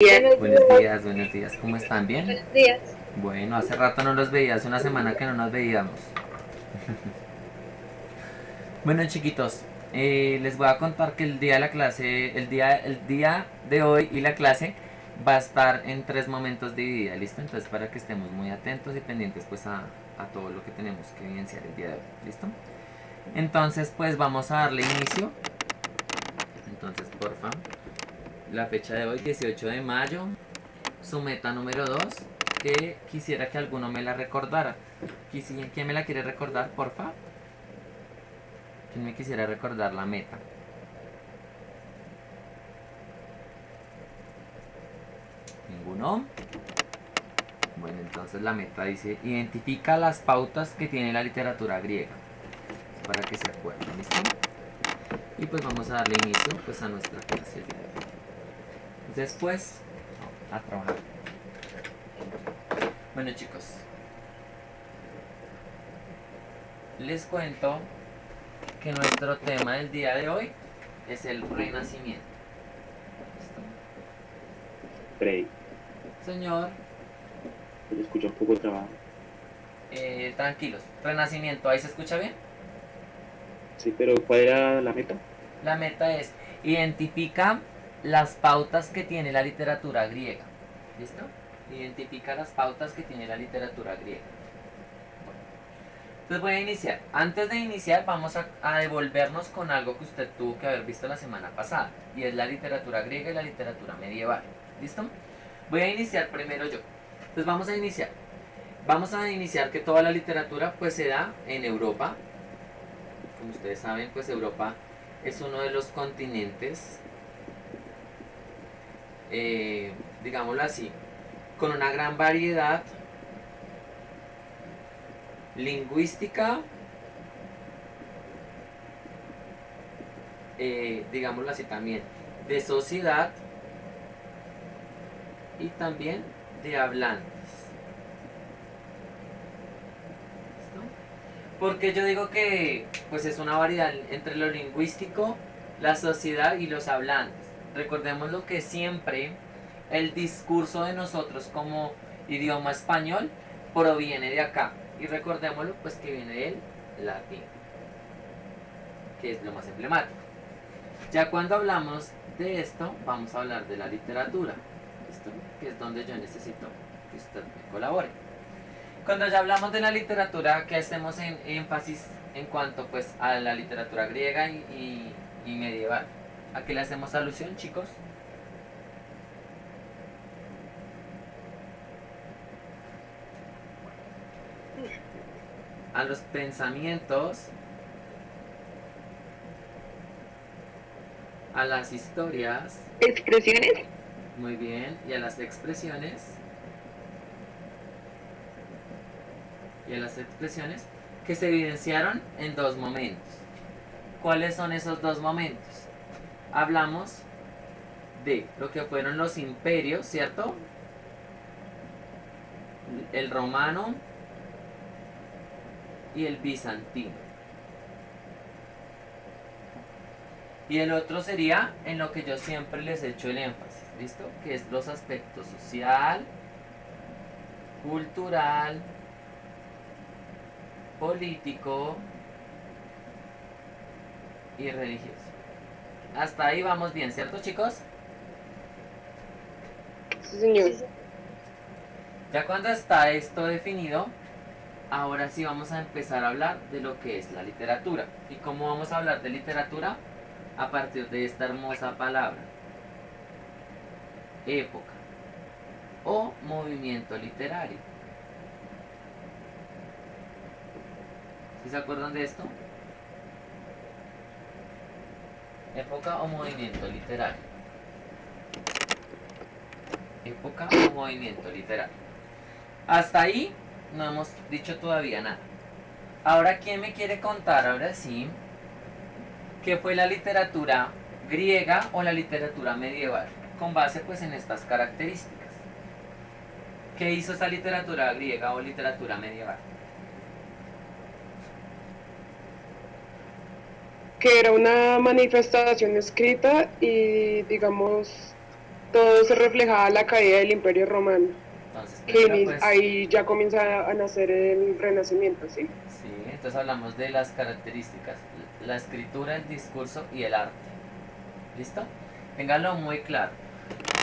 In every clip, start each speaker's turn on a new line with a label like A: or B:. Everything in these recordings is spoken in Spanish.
A: Buenos días, ¿cómo están? ¿Bien?
B: Buenos días.
A: Bueno, hace rato no los veía, hace una semana que no nos veíamos. Bueno, chiquitos, les voy a contar que el día de la clase, el día de hoy y la clase va a estar en tres momentos dividida, ¿listo? Entonces para que estemos muy atentos y pendientes pues a todo lo que tenemos que evidenciar el día de hoy, ¿listo? Entonces pues vamos a darle inicio. Entonces, porfa, la fecha de hoy, 18 de mayo, su meta número 2 que quisiera que alguno me la recordara. ¿Quién me la quiere recordar, porfa? ¿Quién me quisiera recordar la meta? ¿Ninguno? Bueno, entonces la meta dice, identifica las pautas que tiene la literatura griega. Para que se acuerden, ¿listo? Y pues vamos a darle inicio pues a nuestra clase. Después, a trabajar. Bueno, chicos, les cuento que nuestro tema del día de hoy es el renacimiento. ¿Listo?
C: Freddy,
A: Señor,
C: se le escucha un poco de trabajo.
A: tranquilos. Renacimiento, ¿ahí se escucha bien?
C: Sí, pero ¿cuál era la meta?
A: La meta es identifica las pautas que tiene la literatura griega. ¿Listo? Identifica las pautas que tiene la literatura griega. Bueno, entonces voy a iniciar. Antes de iniciar vamos a devolvernos con algo que usted tuvo que haber visto la semana pasada. Y es la literatura griega y la literatura medieval. ¿Listo? Voy a iniciar primero yo. Entonces vamos a iniciar. Vamos a iniciar que toda la literatura pues se da en Europa. Como ustedes saben, pues Europa es uno de los continentes, digámoslo así, con una gran variedad lingüística, digámoslo así también, de sociedad y también de hablantes. ¿Listo? Porque yo digo que pues es una variedad entre lo lingüístico, la sociedad y los hablantes. Recordemos lo que siempre el discurso de nosotros como idioma español proviene de acá. Y recordémoslo pues que viene del latín, que es lo más emblemático. Ya cuando hablamos de esto, vamos a hablar de la literatura, ¿listo? Que es donde yo necesito que usted me colabore. Cuando ya hablamos de la literatura, que hacemos en énfasis en cuanto pues a la literatura griega y medieval. ¿A qué le hacemos alusión, chicos? A los pensamientos, a las historias,
B: Expresiones.
A: muy bien, y a las expresiones, que se evidenciaron en dos momentos. ¿Cuáles son esos dos momentos? Hablamos de lo que fueron los imperios, ¿cierto? El romano y el bizantino. Y el otro sería en lo que yo siempre les he hecho el énfasis, ¿listo? Que es los aspectos social, cultural, político y religioso. Hasta ahí vamos bien, ¿cierto, chicos?
B: Sí, señor.
A: Ya cuando está esto definido, ahora sí vamos a empezar a hablar de lo que es la literatura. ¿Y cómo vamos a hablar de literatura? A partir de esta hermosa palabra, época o movimiento literario. ¿Sí se acuerdan de esto? Época o movimiento literario. Época o movimiento literario. Hasta ahí no hemos dicho todavía nada. Ahora, ¿quién me quiere contar ahora sí qué fue la literatura griega o la literatura medieval? Con base pues en estas características. ¿Qué hizo esa literatura griega o literatura medieval?
B: Que era una manifestación escrita y, digamos, todo se reflejaba la caída del Imperio Romano,
A: Entonces,
B: que
A: primero pues,
B: ahí ya comienza a nacer el Renacimiento, ¿sí?
A: sí, entonces hablamos de las características, la escritura, el discurso y el arte. ¿Listo? Ténganlo muy claro.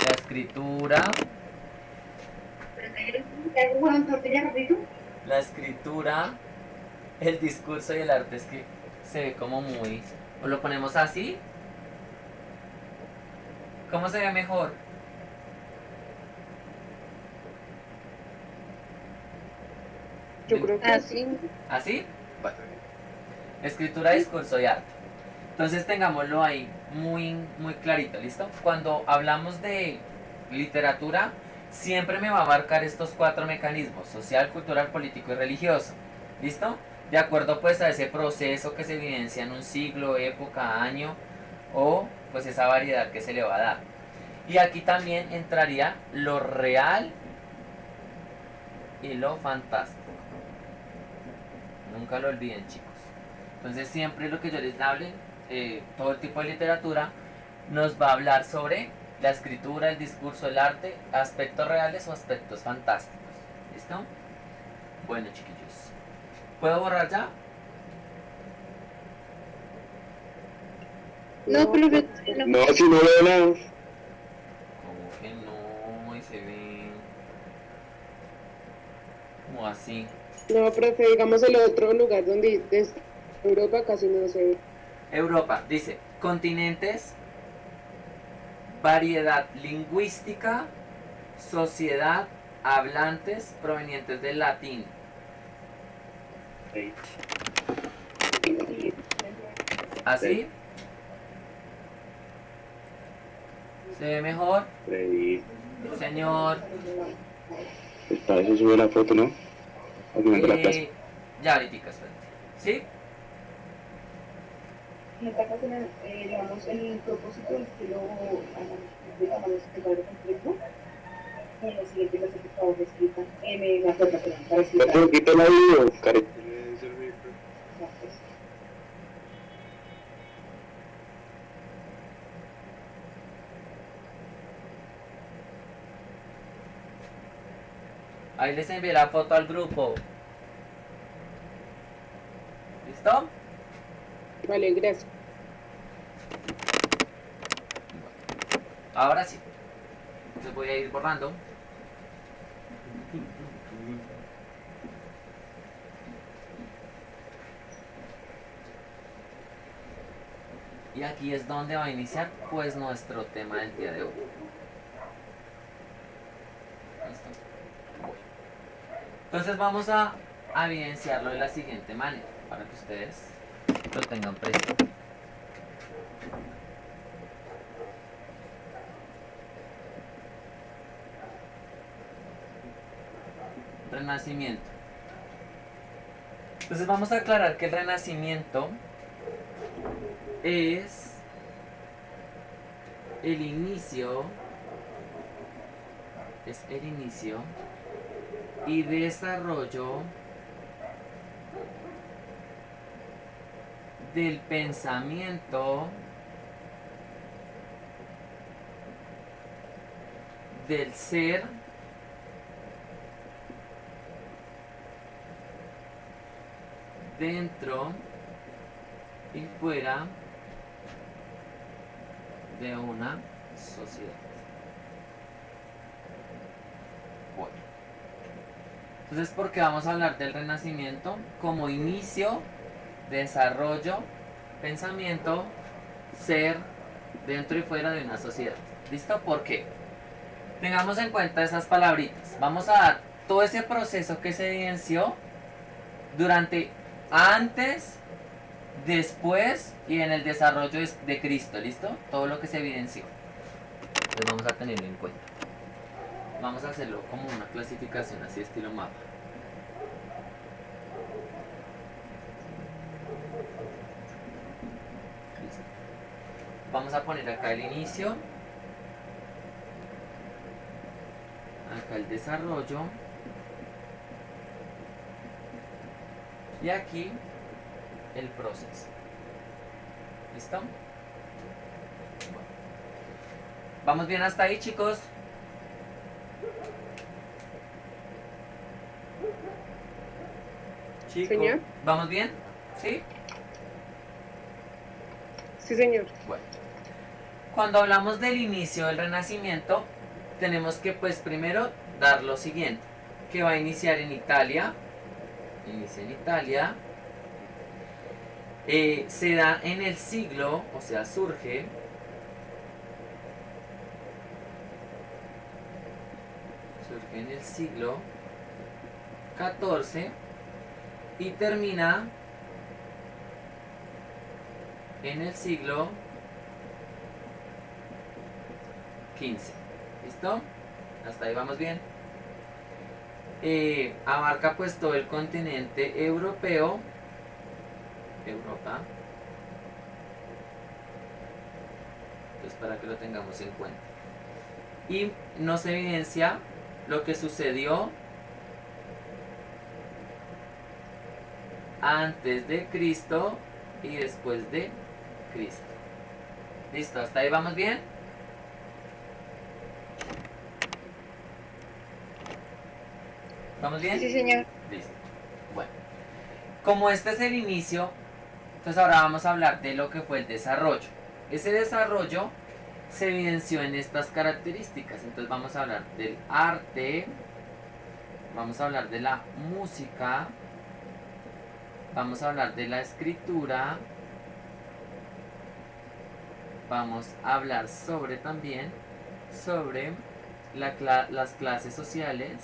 A: La escritura, la escritura, el discurso y el arte es que se ve como muy... O lo ponemos así. ¿Cómo se ve mejor?
B: Yo creo que
D: Así.
A: ¿Así? Bueno. Escritura, discurso y arte. Entonces tengámoslo ahí muy, muy clarito, ¿listo? Cuando hablamos de literatura, siempre me va a abarcar estos 4 mecanismos: social, cultural, político y religioso. ¿Listo? De acuerdo pues a ese proceso que se evidencia en un siglo, época, año o pues esa variedad que se le va a dar. Y aquí también entraría lo real y lo fantástico. Nunca lo olviden, chicos. Entonces siempre lo que yo les hable, todo el tipo de literatura, nos va a hablar sobre la escritura, el discurso, el arte, aspectos reales o aspectos fantásticos. ¿Listo? Bueno, chiquillos. ¿Puedo borrar ya?
D: No, profe, no.
C: No, si no veo nada.
A: Como que no, y se ve como así.
B: no, profe, digamos el otro lugar donde es Europa casi no se ve.
A: Europa, dice, continentes, variedad lingüística, sociedad, hablantes provenientes del latín.
C: Ahí.
A: ¿Así? ¿Se ve mejor?
C: Ahí.
A: Señor.
C: Pues para eso sube la foto, ¿no? Al final de la clase.
A: Ya ahorita, espérate. ¿Sí?
E: En esta ocasión, digamos, el propósito del estilo de tamaño secundario completo, en la siguiente clase que por favor escrita, me acuerdo, perdón, para explicar.
C: Un poquito el audio, Karen.
A: Ahí les envié la foto al grupo. ¿Listo?
B: Vale, gracias.
A: Ahora sí. Entonces voy a ir borrando. Y aquí es donde va a iniciar pues nuestro tema del día de hoy. ¿Listo? Bueno. Entonces vamos a evidenciarlo de la siguiente manera, para que ustedes lo tengan presente. Renacimiento. Entonces vamos a aclarar que el Renacimiento es el inicio y desarrollo del pensamiento, del ser dentro y fuera de una sociedad. Bueno, entonces, ¿por qué vamos a hablar del Renacimiento? Como inicio, desarrollo, pensamiento, ser dentro y fuera de una sociedad. ¿Listo? ¿Por qué? Tengamos en cuenta esas palabritas. Vamos a dar todo ese proceso que se evidenció durante, antes, después y en el desarrollo de Cristo. ¿Listo? Todo lo que se evidenció. Entonces vamos a tenerlo en cuenta. Vamos a hacerlo como una clasificación así estilo mapa. Listo. Vamos a poner acá el inicio, acá el desarrollo y aquí el proceso. ¿Listo? Bueno. ¿Vamos bien hasta ahí, chicos? Chicos,
B: Señor.
A: ¿vamos bien? ¿Sí?
B: Sí, señor.
A: Bueno. Cuando hablamos del inicio del Renacimiento, tenemos que pues primero dar lo siguiente, que va a iniciar en Italia, inicia en Italia, se da en el siglo, o sea, surge en el siglo XIV y termina en el siglo XV. ¿Listo? Hasta ahí vamos bien. Abarca pues todo el continente europeo, Europa, pues para que lo tengamos en cuenta. Y nos evidencia lo que sucedió antes de Cristo y después de Cristo. ¿Listo? ¿Hasta ahí vamos bien? ¿Vamos bien?
E: Sí, señor.
A: Listo. Bueno, como este es el inicio, entonces ahora vamos a hablar de lo que fue el desarrollo. Ese desarrollo se evidenció en estas características. Entonces vamos a hablar del arte, vamos a hablar de la música, vamos a hablar de la escritura, vamos a hablar sobre también sobre las clases sociales,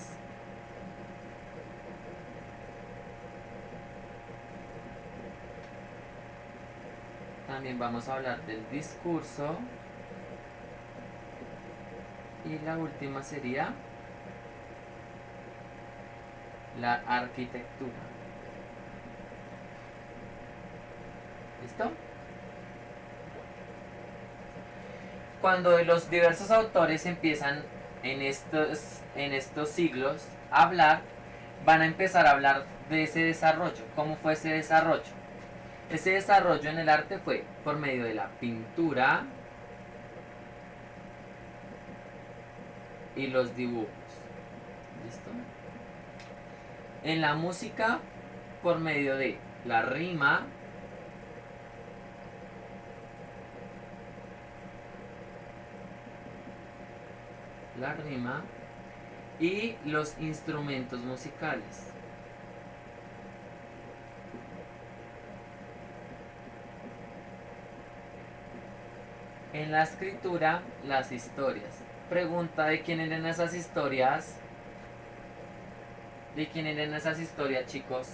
A: también vamos a hablar del discurso y la última sería la arquitectura. ¿Listo? Cuando los diversos autores empiezan en estos siglos a hablar, van a empezar a hablar de ese desarrollo. ¿Cómo fue ese desarrollo? Ese desarrollo en el arte fue por medio de la pintura y los dibujos. ¿Listo? En la música, por medio de la rima, y los instrumentos musicales. En la escritura, las historias. Pregunta: ¿de quién eran esas historias? ¿De quién eran esas historias, chicos?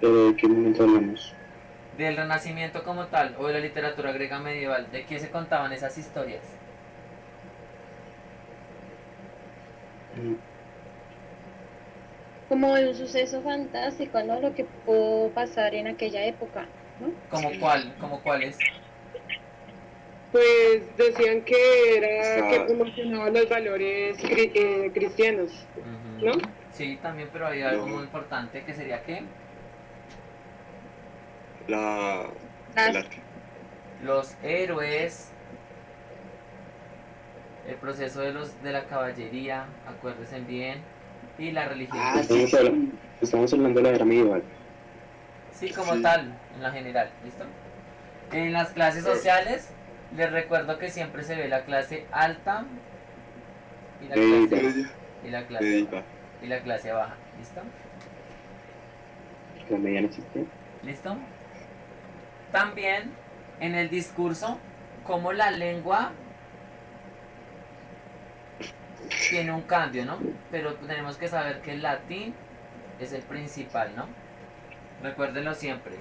C: ¿De qué momento hablamos?
A: Del Renacimiento como tal, o de la literatura griega medieval. ¿De qué se contaban esas historias?
D: Como de un suceso fantástico, ¿no? Lo que pudo pasar en aquella época, ¿no?
A: ¿Como cuál? ¿Como cuáles?
B: Pues decían que era que promocionaba los valores cristianos,
A: Ujú.
B: ¿no?
A: Sí, también, pero hay algo muy importante que sería que
F: El
D: Las-
F: arte.
A: los héroes, el proceso de la caballería, acuérdense bien, y la religión.
C: Estamos hablando de la era medieval.
A: Sí, como
F: Sí.
A: tal, en la general, ¿listo? En las clases sociales, les recuerdo que siempre se ve la clase alta y la
C: Médica.
A: clase, y la clase,
F: Médica.
A: y la clase baja, ¿listo?
C: La media no existe.
A: ¿Listo? También en el discurso, como la lengua tiene un cambio, ¿no? Pero tenemos que saber que el latín es el principal, ¿no? Recuérdenlo siempre.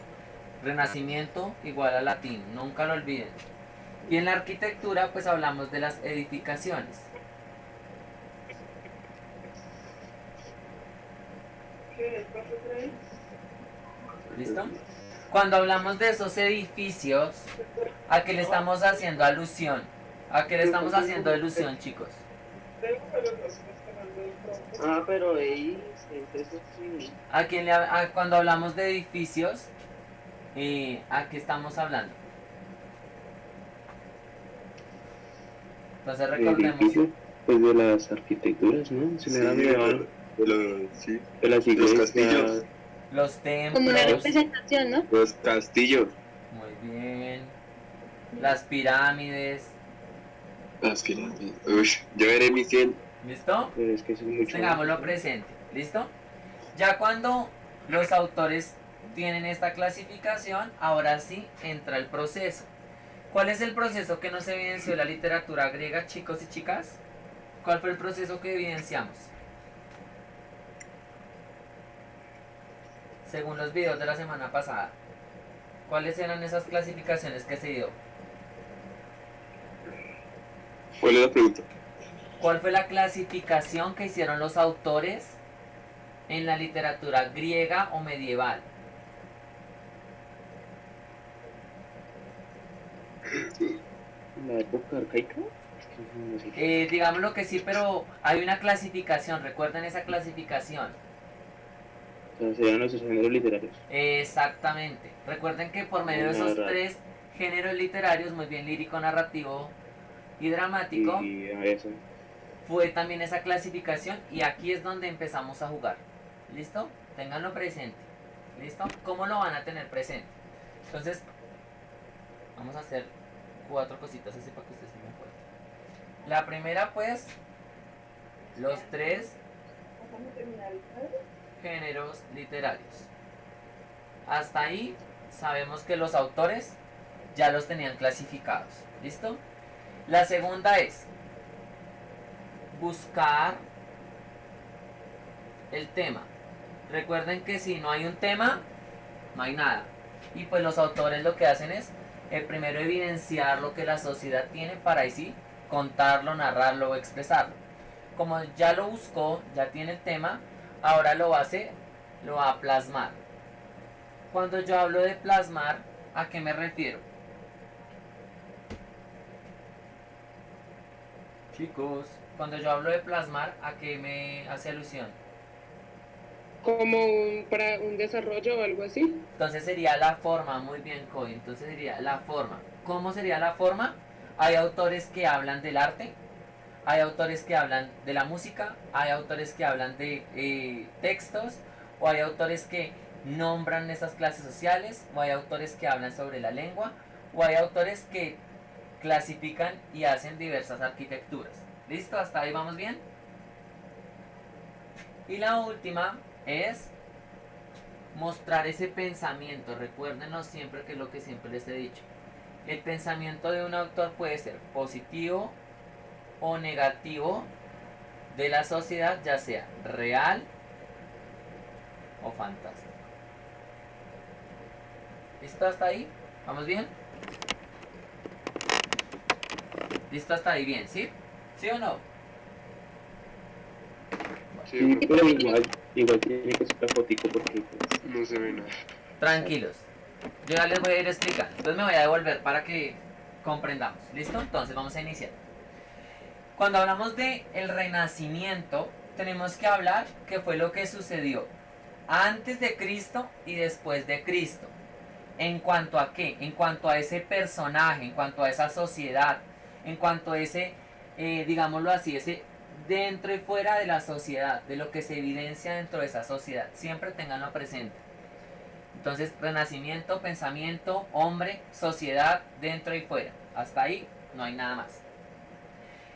A: Renacimiento igual a latín, nunca lo olviden. Y en la arquitectura, pues hablamos de las edificaciones. ¿Listo? Cuando hablamos de esos edificios, ¿a qué le estamos haciendo alusión? ¿A qué le estamos haciendo alusión, chicos?
G: Ah, pero ahí, eso sí.
A: Cuando hablamos de edificios, ¿a qué estamos hablando? Entonces
C: ¿De
A: recordemos
C: edificios? Pues de las arquitecturas, ¿no? Se le da medieval.
F: Sí,
C: De las
F: los
C: iglesias.
F: castillos.
A: los
D: Como una
A: templos,
D: representación, ¿no?
F: los castillos.
A: muy bien, las pirámides,
F: Las pirámides. Uy, yo veré mi 100.
A: ¿listo?
C: Pero es que eso es mucho.
A: Tengámoslo presente, ¿listo? Ya cuando los autores tienen esta clasificación, ahora sí entra el proceso. ¿Cuál es el proceso que nos evidenció la literatura griega, chicos y chicas? ¿Cuál fue el proceso que evidenciamos? Según los videos de la semana pasada, ¿cuáles eran esas clasificaciones que se dio?
F: ¿Cuál es la pregunta?
A: ¿Cuál fue la clasificación que hicieron los autores en la literatura griega o medieval?
C: ¿La época arcaica? Es que no sé.
A: Digámoslo que sí, pero hay una clasificación, recuerden esa clasificación.
C: O sea, serían los géneros literarios.
A: Exactamente. Recuerden que por medio de esos
C: Narrar.
A: tres géneros literarios, muy bien lírico, narrativo y dramático,
C: Y a eso.
A: fue también esa clasificación y aquí es donde empezamos a jugar. ¿Listo? Ténganlo presente. ¿Listo? ¿Cómo lo van a tener presente? Entonces, vamos a hacer 4 cositas así para que ustedes se den cuenta. La primera, pues, los 3
E: ¿Vamos a terminar el cuadro?
A: géneros literarios. Hasta ahí sabemos que los autores ya los tenían clasificados. ¿Listo? La segunda es buscar el tema. Recuerden que si no hay un tema, no hay nada. Y pues los autores lo que hacen es primero evidenciar lo que la sociedad tiene para ahí sí contarlo, narrarlo o expresarlo. Como ya lo buscó, ya tiene el tema, ahora lo va a hacer, lo va a plasmar. Cuando yo hablo de plasmar, ¿a qué me refiero? Chicos, cuando yo hablo de plasmar, ¿a qué me hace alusión?
B: Como para un desarrollo o algo así.
A: Entonces sería la forma, muy bien, Cody. Entonces sería la forma. ¿Cómo sería la forma? Hay autores que hablan del arte, hay autores que hablan de la música, hay autores que hablan de textos, o hay autores que nombran esas clases sociales, o hay autores que hablan sobre la lengua, o hay autores que clasifican y hacen diversas arquitecturas. ¿Listo? ¿Hasta ahí vamos bien? Y la última es mostrar ese pensamiento. Recuérdenos siempre que es lo que siempre les he dicho. El pensamiento de un autor puede ser positivo o negativo de la sociedad, ya sea real o fantástico. ¿Listo hasta ahí? ¿Vamos bien? ¿Listo hasta ahí bien? ¿Sí? ¿Sí o no?
C: Sí, pero igual tiene que ser la fotico porque pues,
F: No se ve nada.
A: Tranquilos. Yo ya les voy a ir explicando. Entonces me voy a devolver para que comprendamos. ¿Listo? Entonces vamos a iniciar. Cuando hablamos de el Renacimiento, tenemos que hablar qué fue lo que sucedió antes de Cristo y después de Cristo. ¿En cuanto a qué? En cuanto a ese personaje, en cuanto a esa sociedad, en cuanto a ese, digámoslo así, ese dentro y fuera de la sociedad, de lo que se evidencia dentro de esa sociedad. Siempre tenganlo presente. Entonces, renacimiento, pensamiento, hombre, sociedad, dentro y fuera. Hasta ahí no hay nada más.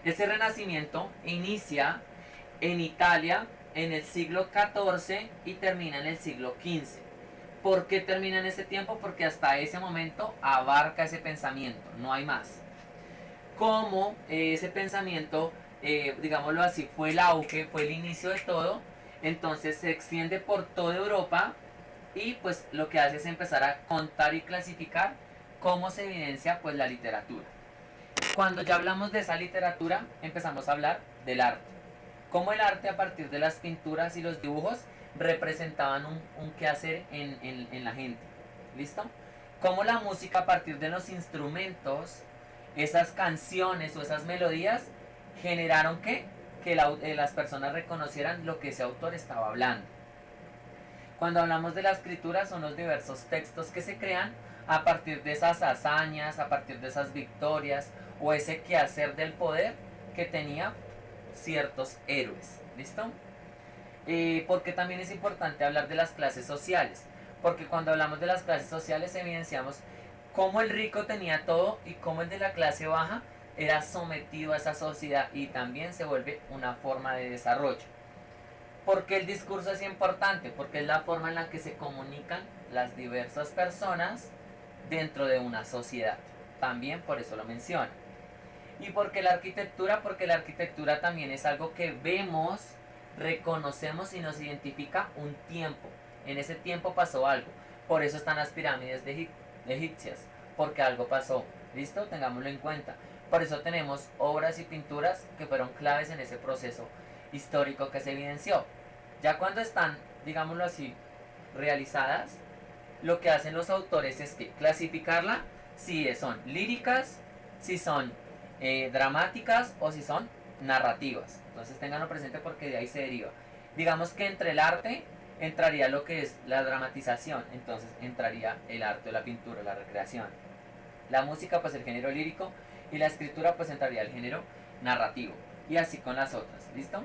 A: Este renacimiento inicia en Italia en el siglo XIV y termina en el siglo XV. ¿Por qué termina en ese tiempo? Porque hasta ese momento abarca ese pensamiento, no hay más. Como ese pensamiento, digámoslo así, fue el auge, fue el inicio de todo, entonces se extiende por toda Europa y pues lo que hace es empezar a contar y clasificar cómo se evidencia pues la literatura. Cuando ya hablamos de esa literatura, empezamos a hablar del arte. Cómo el arte a partir de las pinturas y los dibujos representaban un quehacer en la gente. ¿Listo? Cómo la música a partir de los instrumentos, esas canciones o esas melodías generaron que las personas reconocieran lo que ese autor estaba hablando. Cuando hablamos de la escritura son los diversos textos que se crean a partir de esas hazañas, a partir de esas victorias o ese quehacer del poder que tenía ciertos héroes. ¿Listo? Porque también es importante hablar de las clases sociales, porque cuando hablamos de las clases sociales evidenciamos cómo el rico tenía todo y cómo el de la clase baja era sometido a esa sociedad y también se vuelve una forma de desarrollo. ¿Por qué el discurso es importante? Porque es la forma en la que se comunican las diversas personas dentro de una sociedad. También por eso lo menciona. ¿Y por qué la arquitectura? Porque la arquitectura también es algo que vemos, reconocemos y nos identifica un tiempo. En ese tiempo pasó algo. Por eso están las pirámides de egipcias. Porque algo pasó. ¿Listo? Tengámoslo en cuenta. Por eso tenemos obras y pinturas que fueron claves en ese proceso histórico que se evidenció. Ya cuando están, digámoslo así, realizadas, lo que hacen los autores es que clasificarla si son líricas, si son dramáticas o si son narrativas. Entonces ténganlo presente porque de ahí se deriva. Digamos que entre el arte entraría lo que es la dramatización, entonces entraría el arte o la pintura, la recreación. La música pues el género lírico y la escritura pues entraría el género narrativo. Y así con las otras, ¿listo?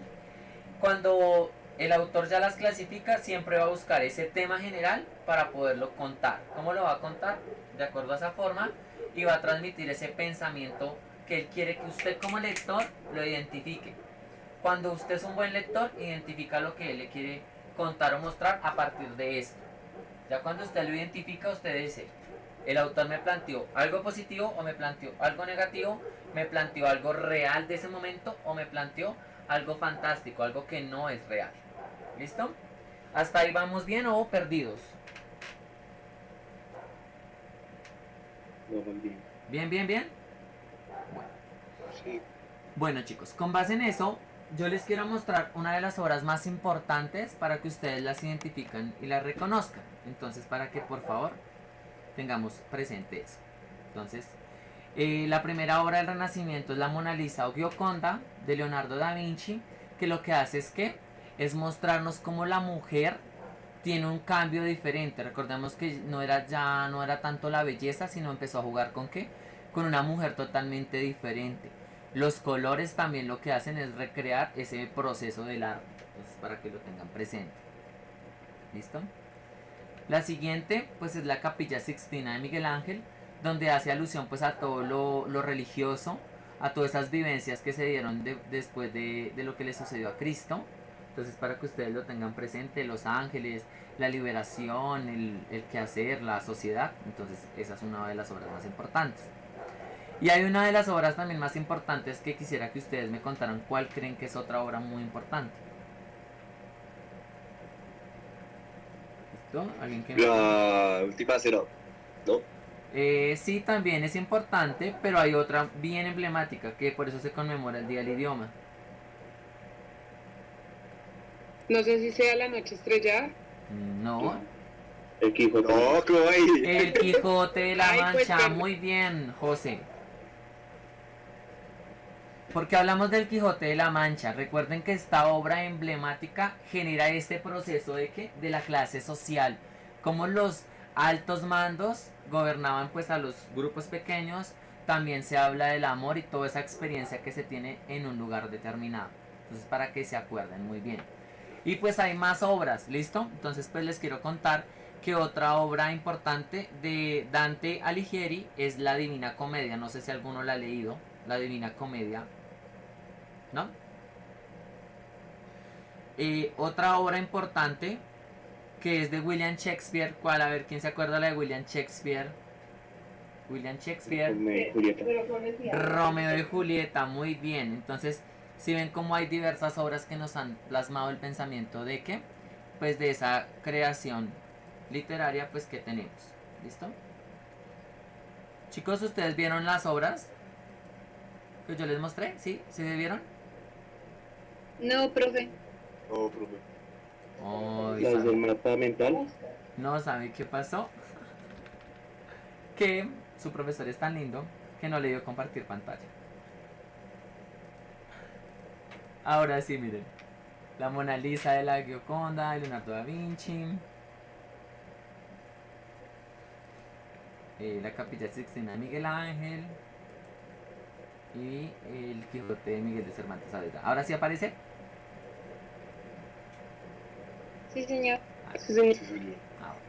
A: Cuando el autor ya las clasifica, siempre va a buscar ese tema general para poderlo contar. ¿Cómo lo va a contar? De acuerdo a esa forma, y va a transmitir ese pensamiento que él quiere que usted como lector lo identifique. Cuando usted es un buen lector, identifica lo que él le quiere contar o mostrar a partir de esto. Ya cuando usted lo identifica, usted dice, el autor me planteó algo positivo o me planteó algo negativo, me planteó algo real de ese momento o me planteó algo fantástico, algo que no es real. ¿Listo? ¿Hasta ahí vamos bien o perdidos?
C: No, muy bien.
A: ¿Bien, bien, bien? Bueno.
F: Sí.
A: Bueno chicos, con base en eso, yo les quiero mostrar una de las obras más importantes para que ustedes las identifiquen y las reconozcan. Entonces, para que por favor tengamos presente eso. Entonces, la primera obra del Renacimiento es la Mona Lisa o Gioconda de Leonardo da Vinci, que lo que hace es mostrarnos cómo la mujer tiene un cambio diferente. Recordemos que no era tanto la belleza, sino empezó a jugar con ¿qué? Con una mujer totalmente diferente. Los colores también lo que hacen es recrear ese proceso del arte. Entonces, para que lo tengan presente. ¿Listo? La siguiente pues es la Capilla Sixtina de Miguel Ángel, donde hace alusión pues a todo lo religioso, a todas esas vivencias que se dieron después de lo que le sucedió a Cristo. Entonces, para que ustedes lo tengan presente, los ángeles, la liberación, el quehacer, la sociedad. Entonces esa es una de las obras más importantes. Y hay una de las obras también más importantes que quisiera que ustedes me contaran cuál creen que es otra obra muy importante. ¿Listo? ¿Alguien que me...
F: La última cena, ¿no?
A: Sí, también es importante, pero hay otra bien emblemática que por eso se conmemora el Día del Idioma.
B: No sé si sea La Noche Estrellada.
A: No,
C: El Quijote.
F: No, Chloe.
A: El Quijote de la
B: Ay, pues,
A: Mancha.
B: bueno.
A: Muy bien, José. Porque hablamos del Quijote de la Mancha. Recuerden que esta obra emblemática genera este proceso de ¿qué? De la clase social. Como los altos mandos gobernaban pues a los grupos pequeños. También se habla del amor y toda esa experiencia que se tiene en un lugar determinado. Entonces, para que se acuerden muy bien. Y pues hay más obras, ¿listo? Entonces pues les quiero contar que otra obra importante de Dante Alighieri es la Divina Comedia. No sé si alguno la ha leído, la Divina Comedia, ¿no? Otra obra importante que es de William Shakespeare. ¿Cuál? A ver, ¿quién se acuerda la de William Shakespeare? William Shakespeare.
C: Romeo y Julieta.
E: Pero con decía,
A: Romeo y Julieta, muy bien. Entonces, si ven cómo hay diversas obras que nos han plasmado el pensamiento de que, pues de esa creación literaria, pues que tenemos. ¿Listo? Chicos, ¿ustedes vieron las obras que yo les mostré? ¿Sí? ¿Sí se vieron?
D: No, profe.
F: No, profe.
A: Ay,
C: Las del
A: sabe-
C: mapa mental.
A: no sabe qué pasó. Que su profesor es tan lindo que no le dio compartir pantalla. Ahora sí, miren. La Mona Lisa de la Gioconda, de Leonardo da Vinci. la Capilla Sixtina de Miguel Ángel y el Quijote de Miguel de Cervantes Saavedra. ¿Ahora sí aparece?
D: Sí, señor.
B: Sí, señor.
F: Sí, señor.
A: Ah, bueno.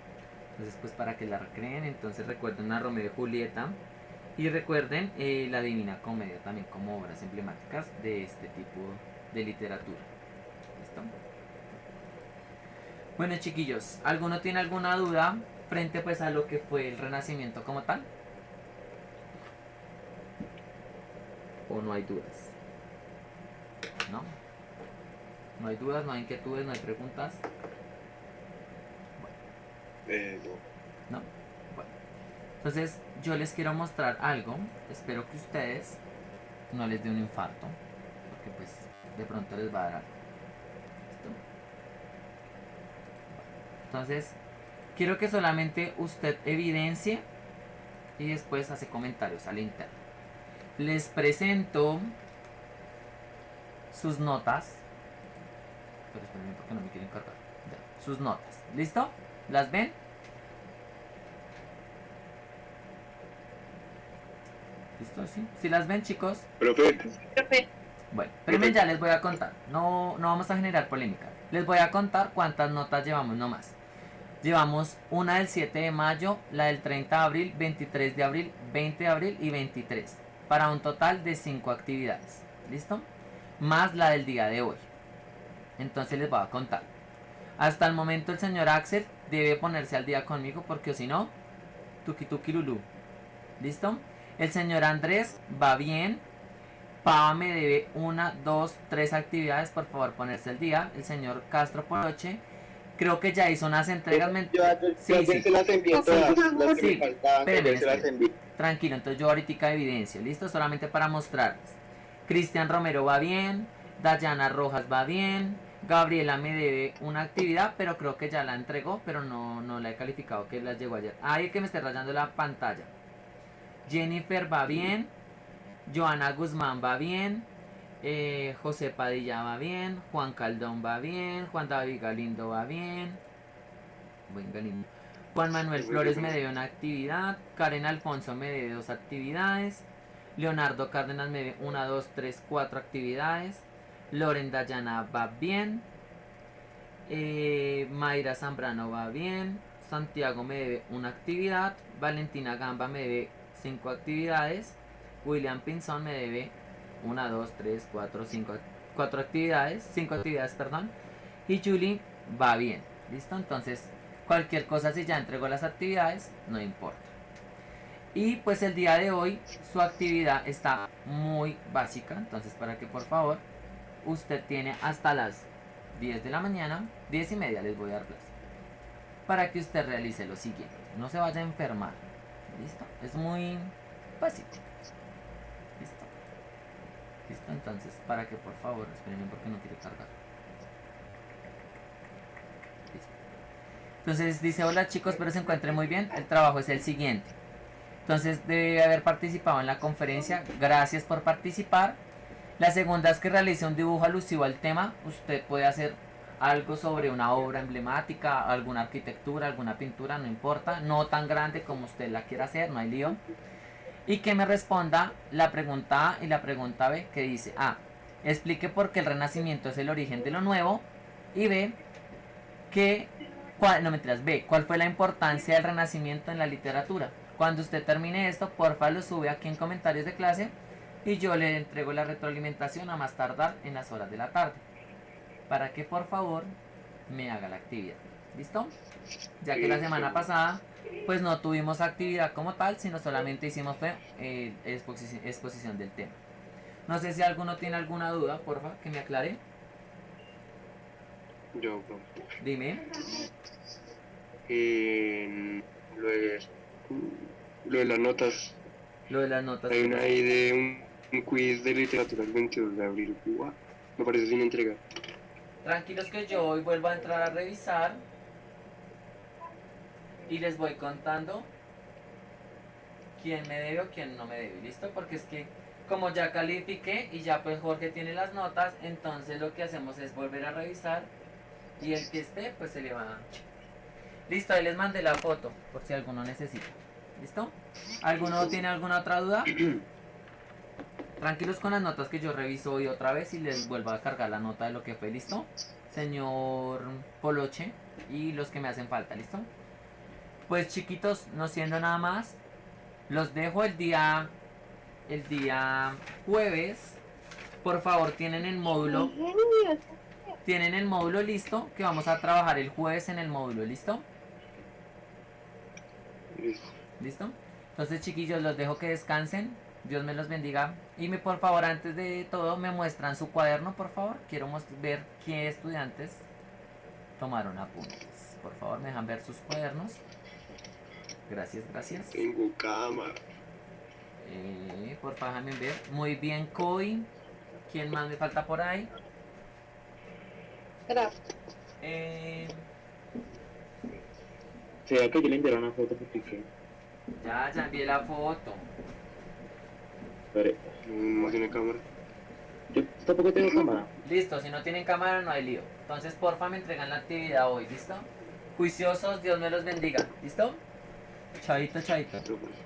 A: Entonces pues para que la recreen, entonces recuerden a Romeo y Julieta y recuerden la Divina Comedia también como obras emblemáticas de este tipo de literatura. ¿Listo? Bueno, chiquillos, ¿alguno tiene alguna duda frente pues a lo que fue el Renacimiento como tal? ¿O no hay dudas? ¿No? ¿No hay dudas, no hay inquietudes, no hay preguntas?
F: No.
A: ¿No? Bueno. Entonces yo les quiero mostrar algo. Espero que ustedes no les dé un infarto, porque pues de pronto les va a dar algo. ¿Listo? Entonces quiero que solamente usted evidencie y después hace comentarios al interno. Les presento sus notas. Pero espérenme porque no me quieren cargar. Ya, sus notas. ¿Listo? ¿Las ven? ¿Listo? ¿Sí? ¿Sí las ven, chicos?
F: Profe,
D: Profe,
A: Bueno, primero ya les voy a contar. No vamos a generar polémica. Les voy a contar cuántas notas llevamos nomás. Llevamos una del 7 de mayo, la del 30 de abril, 23 de abril, 20 de abril y 23. Para un total de 5 actividades. ¿Listo? Más la del día de hoy. Entonces les voy a contar. Hasta el momento el señor Axel debe ponerse al día conmigo porque si no, tuki tuki lulú. ¿Listo? El señor Andrés va bien. Pava me debe 1, 2, 3 actividades. Por favor ponerse al día. El señor Castro Poroche creo que ya hizo unas entregas. Sí, sí.
G: se las envié todas, las que
A: Sí,
G: me faltaban,
A: espéreme,
G: se las
A: espéreme.
G: envié.
A: Tranquilo, entonces yo ahorita evidencio, ¿listo? Solamente para mostrarles. Cristian Romero va bien, Dayana Rojas va bien, Gabriela me debe una actividad, pero creo que ya la entregó, pero no la he calificado, que la llegó ayer. Ay, que me esté rayando la pantalla. Jennifer va bien, Joana Guzmán va bien, José Padilla va bien, Juan Caldón va bien, Juan David Galindo va bien, buen Galindo. Juan Manuel Flores me debe una actividad, Karen Alfonso me debe 2 actividades, Leonardo Cárdenas me debe 1, 2, 3, 4 actividades, Loren Dayana va bien, Mayra Zambrano va bien, Santiago me debe una actividad, Valentina Gamba me debe 5 actividades, William Pinzón me debe 1, 2, 3, 4, 5 actividades, 5 actividades, perdón, y Julie va bien. ¿Listo? Entonces, cualquier cosa si ya entregó las actividades, no importa. Y pues el día de hoy su actividad está muy básica, entonces para que por favor usted tiene hasta las 10 de la mañana, 10 y media les voy a dar clase, para que usted realice lo siguiente, no se vaya a enfermar. ¿Listo? Es muy básico. ¿Listo? ¿Listo? Entonces para que por favor, espérenme porque no quiere cargar. Listo. Entonces dice: hola chicos, espero se encuentren muy bien. El trabajo es el siguiente. Entonces debe haber participado en la conferencia. Gracias por participar. La segunda es que realice un dibujo alusivo al tema. Usted puede hacer algo sobre una obra emblemática, alguna arquitectura, alguna pintura, no importa. No tan grande como usted la quiera hacer, no hay lío. Y que me responda la pregunta A y la pregunta B, que dice: A, explique por qué el Renacimiento es el origen de lo nuevo. Y B, B, ¿cuál fue la importancia del Renacimiento en la literatura? Cuando usted termine esto, porfa lo sube aquí en comentarios de clase y yo le entrego la retroalimentación a más tardar en las horas de la tarde, para que por favor me haga la actividad. ¿Listo? Ya que la semana pasada pues no tuvimos actividad como tal, sino solamente hicimos exposición del tema. No sé si alguno tiene alguna duda, porfa, que me aclare.
C: Yo, bro.
A: Dime.
C: Lo de las notas.
A: Lo de las notas.
C: Hay una ahí de un quiz de literatura el 22 de abril. Uah, me parece sin entrega.
A: Tranquilos que yo hoy vuelvo a entrar a revisar y les voy contando quién me debe o quién no me debe. ¿Listo? Porque es que como ya califiqué y ya pues Jorge tiene las notas, entonces lo que hacemos es volver a revisar y el que esté pues se le va a... Listo, ahí les mandé la foto por si alguno necesita. ¿Listo? ¿Alguno tiene alguna otra duda? Tranquilos con las notas que yo reviso hoy otra vez y les vuelvo a cargar la nota de lo que fue, ¿listo? Señor Poloche y los que me hacen falta, ¿listo? Pues chiquitos, no siendo nada más, los dejo el día jueves. Por favor, tienen el módulo listo, que vamos a trabajar el jueves en el módulo, ¿listo?
C: Listo.
A: ¿Listo? Entonces, chiquillos, los dejo que descansen. Dios me los bendiga. Y por favor, antes de todo, me muestran su cuaderno, por favor. Quiero ver qué estudiantes tomaron apuntes. Por favor, me dejan ver sus cuadernos. Gracias, gracias.
C: Tengo cámara.
A: Por favor, déjame ver. Muy bien, Coy. ¿Quién más me falta por ahí?
D: Gracias.
H: ¿Será que yo le enviaré una foto porque qué?
A: Ya envié la foto.
H: Pero
C: No tiene cámara.
H: yo tampoco tengo cámara.
A: Listo, si no tienen cámara no hay lío. Entonces, porfa, me entregan la actividad hoy, ¿listo? Juiciosos, Dios me los bendiga. ¿Listo? Chaito, chaito.
C: Pero, pues,